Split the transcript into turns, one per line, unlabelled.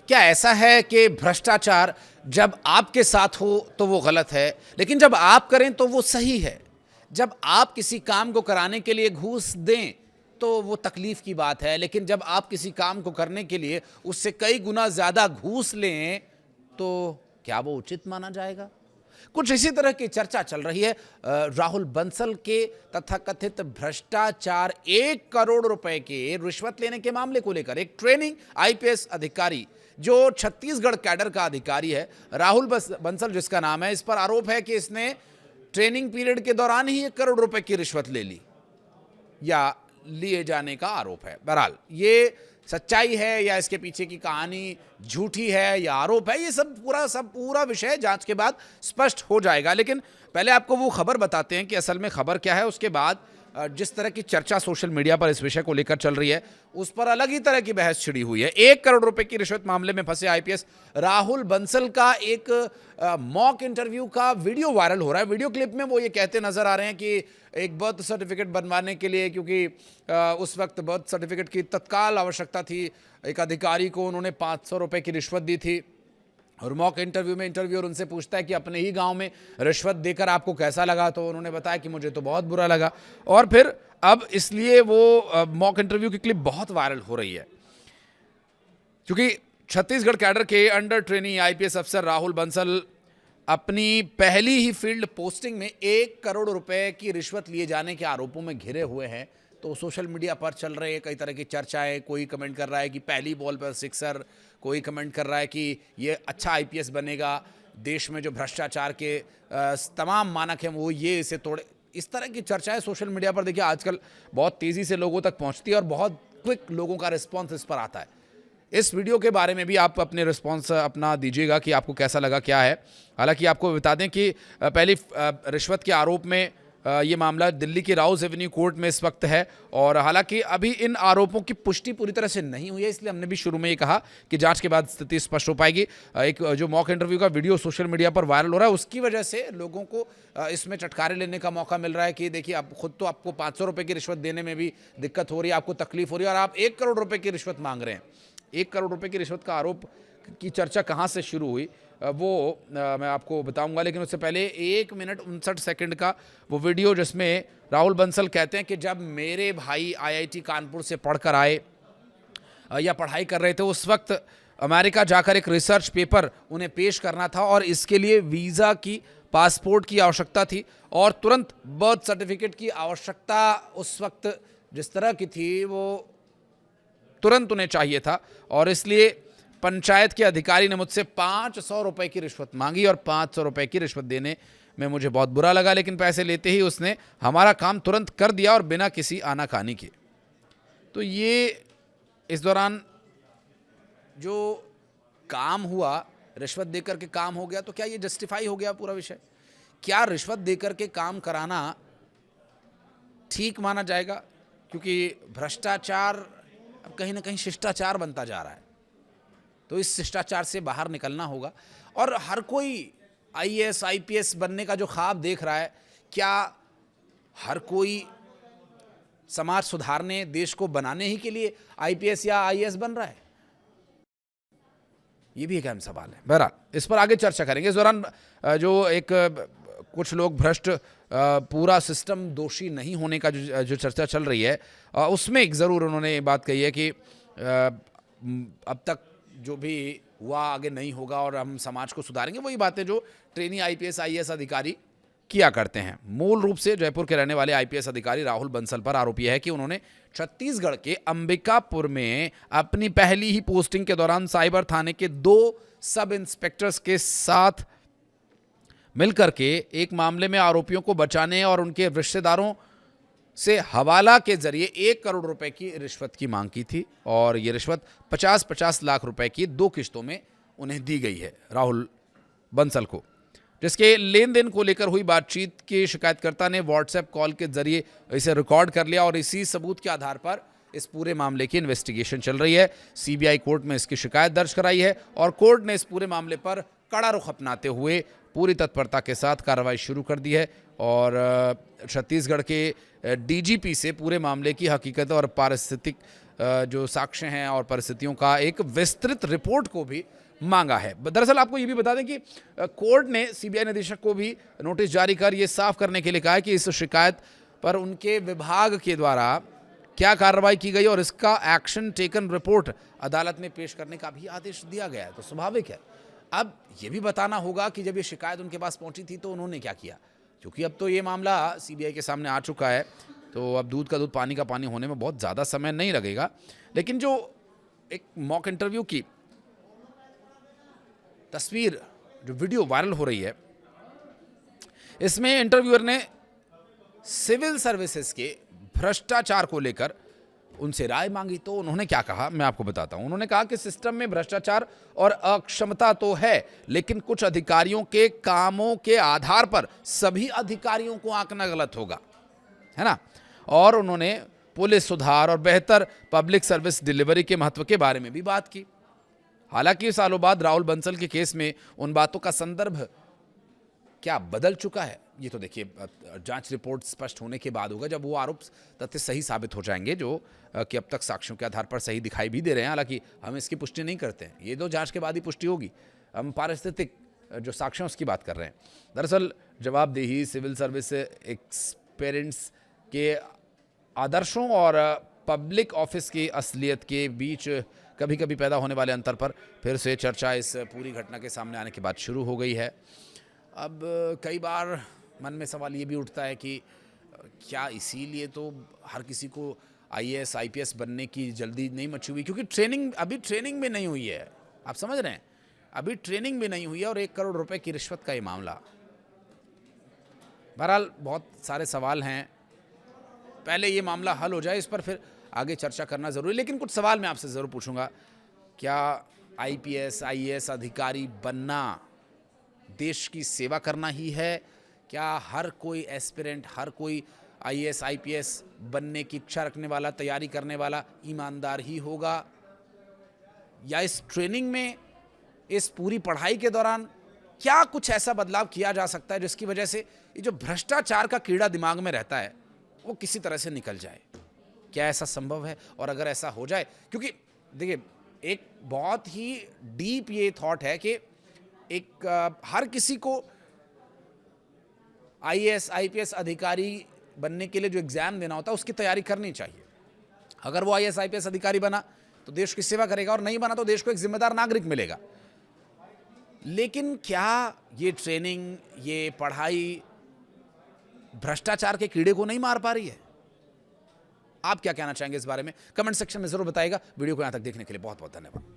क्या ऐसा है कि भ्रष्टाचार जब आपके साथ हो तो वो गलत है, लेकिन जब आप करें तो वो सही है? जब आप किसी काम को कराने के लिए घूस दें तो वो तकलीफ की बात है, लेकिन जब आप किसी काम को करने के लिए उससे कई गुना ज्यादा घूस लें तो क्या वो उचित माना जाएगा? कुछ इसी तरह की चर्चा चल रही है राहुल बंसल के तथाकथित भ्रष्टाचार 1 करोड़ रुपए के रिश्वत लेने के मामले को लेकर। एक ट्रेनिंग आईपीएस अधिकारी जो छत्तीसगढ़ कैडर का अधिकारी है, राहुल बंसल जिसका नाम है, इस पर आरोप है कि इसने ट्रेनिंग पीरियड के दौरान ही 1 करोड़ रुपए की रिश्वत ले ली या लिए जाने का आरोप है। बहरहाल ये सच्चाई है या इसके पीछे की कहानी झूठी है या आरोप है, ये सब पूरा विषय जांच के बाद स्पष्ट हो जाएगा। लेकिन पहले आपको वो खबर बताते हैं कि असल में खबर क्या है, उसके बाद जिस तरह की चर्चा सोशल मीडिया पर इस विषय को लेकर चल रही है उस पर अलग ही तरह की बहस छिड़ी हुई है। 1 करोड़ रुपए की रिश्वत मामले में फंसे आईपीएस राहुल बंसल का एक मॉक इंटरव्यू का वीडियो वायरल हो रहा है। वीडियो क्लिप में वो ये कहते नजर आ रहे हैं कि एक बर्थ सर्टिफिकेट बनवाने के लिए, क्योंकि उस वक्त बर्थ सर्टिफिकेट की तत्काल आवश्यकता थी, एक अधिकारी को उन्होंने 500 रुपए की रिश्वत दी थी। और मॉक इंटरव्यू में इंटरव्यूअर उनसे पूछता है कि अपने ही गांव में रिश्वत देकर आपको कैसा लगा, तो उन्होंने बताया कि मुझे तो बहुत बुरा लगा। और फिर अब इसलिए वो मॉक इंटरव्यू की क्लिप बहुत वायरल हो रही है, क्योंकि छत्तीसगढ़ कैडर के अंडर ट्रेनी आईपीएस अफसर राहुल बंसल अपनी पहली ही फील्ड पोस्टिंग में 1 करोड़ रुपए की रिश्वत लिए जाने के आरोपों में घिरे हुए हैं। तो सोशल मीडिया पर चल रहे कई तरह की चर्चाएं, कोई कमेंट कर रहा है कि पहली बॉल पर सिक्सर, कोई कमेंट कर रहा है कि ये अच्छा आईपीएस बनेगा, देश में जो भ्रष्टाचार के तमाम मानक हैं वो ये इसे तोड़े। इस तरह की चर्चाएं सोशल मीडिया पर देखिए आजकल बहुत तेज़ी से लोगों तक पहुंचती है और बहुत क्विक लोगों का रिस्पॉन्स इस पर आता है। इस वीडियो के बारे में भी आप अपने रिस्पॉन्स अपना दीजिएगा कि आपको कैसा लगा, क्या है। हालांकि आपको बता दें कि पहली रिश्वत के आरोप में ये मामला दिल्ली की राउज एवेन्यू कोर्ट में इस वक्त है, और हालांकि अभी इन आरोपों की पुष्टि पूरी तरह से नहीं हुई है, इसलिए हमने भी शुरू में ये कहा कि जांच के बाद स्थिति स्पष्ट हो पाएगी। एक जो मॉक इंटरव्यू का वीडियो सोशल मीडिया पर वायरल हो रहा है उसकी वजह से लोगों को इसमें चटकारे लेने का मौका मिल रहा है कि देखिए आप खुद तो आपको 500 रुपये की रिश्वत देने में भी दिक्कत हो रही है, आपको तकलीफ हो रही है, और आप 1 करोड़ रुपये की रिश्वत मांग रहे हैं। 1 करोड़ रुपए की रिश्वत का आरोप की चर्चा कहां से शुरू हुई वो मैं आपको बताऊंगा, लेकिन उससे पहले 1 मिनट 59 सेकंड का वो वीडियो जिसमें राहुल बंसल कहते हैं कि जब मेरे भाई आईआईटी कानपुर से पढ़कर आए या पढ़ाई कर रहे थे, उस वक्त अमेरिका जाकर एक रिसर्च पेपर उन्हें पेश करना था और इसके लिए वीज़ा की, पासपोर्ट की आवश्यकता थी, और तुरंत बर्थ सर्टिफिकेट की आवश्यकता उस वक्त जिस तरह की थी वो तुरंत उन्हें चाहिए था, और इसलिए पंचायत के अधिकारी ने मुझसे 500 रुपए की रिश्वत मांगी और 500 रुपए की रिश्वत देने में मुझे बहुत बुरा लगा, लेकिन पैसे लेते ही उसने हमारा काम तुरंत कर दिया और बिना किसी आनाकानी के। तो ये इस दौरान जो काम हुआ, रिश्वत देकर के काम हो गया, तो क्या ये जस्टिफाई हो गया पूरा विषय? क्या रिश्वत देकर के काम कराना ठीक माना जाएगा? क्योंकि भ्रष्टाचार अब कहीं ना कहीं शिष्टाचार बनता जा रहा है, तो इस शिष्टाचार से बाहर निकलना होगा। और हर कोई आईएएस आईपीएस बनने का जो ख्वाब देख रहा है, क्या हर कोई समाज सुधारने, देश को बनाने ही के लिए आईपीएस या आईएएस बन रहा है? ये भी एक अहम सवाल है। बहरहाल इस पर आगे चर्चा करेंगे। इस दौरान जो एक कुछ लोग भ्रष्ट, पूरा सिस्टम दोषी नहीं होने का जो चर्चा चल रही है, उसमें एक ज़रूर उन्होंने ये बात कही है कि अब तक जो भी हुआ आगे नहीं होगा और हम समाज को सुधारेंगे। वही बातें जो ट्रेनी आईपीएस आईएएस अधिकारी किया करते हैं। मूल रूप से जयपुर के रहने वाले आईपीएस अधिकारी राहुल बंसल पर आरोप यह है कि उन्होंने छत्तीसगढ़ के अंबिकापुर में अपनी पहली ही पोस्टिंग के दौरान साइबर थाने के 2 सब इंस्पेक्टर्स के साथ मिलकर के एक मामले में आरोपियों को बचाने और उनके रिश्तेदारों से हवाला के जरिए 1 करोड़ रुपए की रिश्वत की मांग की थी, और ये रिश्वत 50-50 लाख रुपए की 2 किश्तों में उन्हें दी गई है राहुल बंसल को, जिसके लेन देन को लेकर हुई बातचीत के शिकायतकर्ता ने व्हाट्सएप कॉल के जरिए इसे रिकॉर्ड कर लिया, और इसी सबूत के आधार पर इस पूरे मामले की इन्वेस्टिगेशन चल रही है। सीबीआई कोर्ट में इसकी शिकायत दर्ज कराई है और कोर्ट ने इस पूरे मामले पर कड़ा रुख अपनाते हुए पूरी तत्परता के साथ कार्रवाई शुरू कर दी है, और छत्तीसगढ़ के डीजीपी से पूरे मामले की हकीकत और पारिस्थितिक जो साक्ष्य हैं और परिस्थितियों का एक विस्तृत रिपोर्ट को भी मांगा है। दरअसल आपको ये भी बता दें कि कोर्ट ने सीबीआई निदेशक को भी नोटिस जारी कर ये साफ करने के लिए कहा है कि इस शिकायत पर उनके विभाग के द्वारा क्या कार्रवाई की गई और इसका एक्शन टेकन रिपोर्ट अदालत में पेश करने का भी आदेश दिया गया है। तो स्वाभाविक है अब ये भी बताना होगा कि जब ये शिकायत उनके पास पहुंची थी तो उन्होंने क्या किया, क्योंकि अब तो ये मामला सीबीआई के सामने आ चुका है, तो अब दूध का दूध पानी का पानी होने में बहुत ज़्यादा समय नहीं लगेगा। लेकिन जो एक मॉक इंटरव्यू की तस्वीर, जो वीडियो वायरल हो रही है, इसमें इंटरव्यूअर ने सिविल सर्विसेज के भ्रष्टाचार को लेकर उनसे राय मांगी। तो उन्होंने क्या कहा मैं आपको बताता हूं। उन्होंने कहा कि सिस्टम में भ्रष्टाचार और अक्षमता तो है, लेकिन कुछ अधिकारियों के कामों के आधार पर सभी अधिकारियों को आंकना गलत होगा, है ना। और उन्होंने पुलिस सुधार और बेहतर पब्लिक सर्विस डिलीवरी के महत्व के बारे में भी बात की। हालांकि सालों बाद राहुल बंसल के केस में उन बातों का संदर्भ क्या बदल चुका है, ये तो देखिए जांच रिपोर्ट स्पष्ट होने के बाद होगा, जब वो आरोप तथ्य सही साबित हो जाएंगे जो कि अब तक साक्ष्यों के आधार पर सही दिखाई भी दे रहे हैं। हालांकि हम इसकी पुष्टि नहीं करते हैं, ये तो जांच के बाद ही पुष्टि होगी। हम पारिस्थितिक जो साक्ष्य उसकी बात कर रहे हैं। दरअसल जवाबदेही, सिविल सर्विस एक्सपीरियंस के आदर्शों और पब्लिक ऑफिस की असलियत के बीच कभी कभी पैदा होने वाले अंतर पर फिर से चर्चा इस पूरी घटना के सामने आने के बाद शुरू हो गई है। अब कई बार मन में सवाल ये भी उठता है कि क्या इसीलिए तो हर किसी को आईएएस आईपीएस बनने की जल्दी नहीं मची हुई, क्योंकि अभी ट्रेनिंग भी नहीं हुई है। आप समझ रहे हैं, अभी ट्रेनिंग भी नहीं हुई है और 1 करोड़ रुपए की रिश्वत का ये मामला। बहरहाल बहुत सारे सवाल हैं, पहले ये मामला हल हो जाए, इस पर फिर आगे चर्चा करना ज़रूरी। लेकिन कुछ सवाल मैं आपसे ज़रूर पूछूंगा, क्या आईपीएस आईएएस अधिकारी बनना देश की सेवा करना ही है? क्या हर कोई एस्पिरेंट, हर कोई आईएएस आईपीएस बनने की इच्छा रखने वाला, तैयारी करने वाला ईमानदार ही होगा? या इस ट्रेनिंग में, इस पूरी पढ़ाई के दौरान क्या कुछ ऐसा बदलाव किया जा सकता है जिसकी वजह से ये जो भ्रष्टाचार का कीड़ा दिमाग में रहता है वो किसी तरह से निकल जाए? क्या ऐसा संभव है? और अगर ऐसा हो जाए, क्योंकि देखिए एक बहुत ही डीप ये थॉट है कि हर किसी को आईएएस आईपीएस अधिकारी बनने के लिए जो एग्जाम देना होता है उसकी तैयारी करनी चाहिए। अगर वो आईएएस आईपीएस अधिकारी बना तो देश की सेवा करेगा, और नहीं बना तो देश को एक जिम्मेदार नागरिक मिलेगा। लेकिन क्या ये ट्रेनिंग, ये पढ़ाई भ्रष्टाचार के कीड़े को नहीं मार पा रही है? आप क्या कहना चाहेंगे इस बारे में? कमेंट सेक्शन में जरूर बताइएगा। वीडियो को यहां तक देखने के लिए बहुत बहुत धन्यवाद।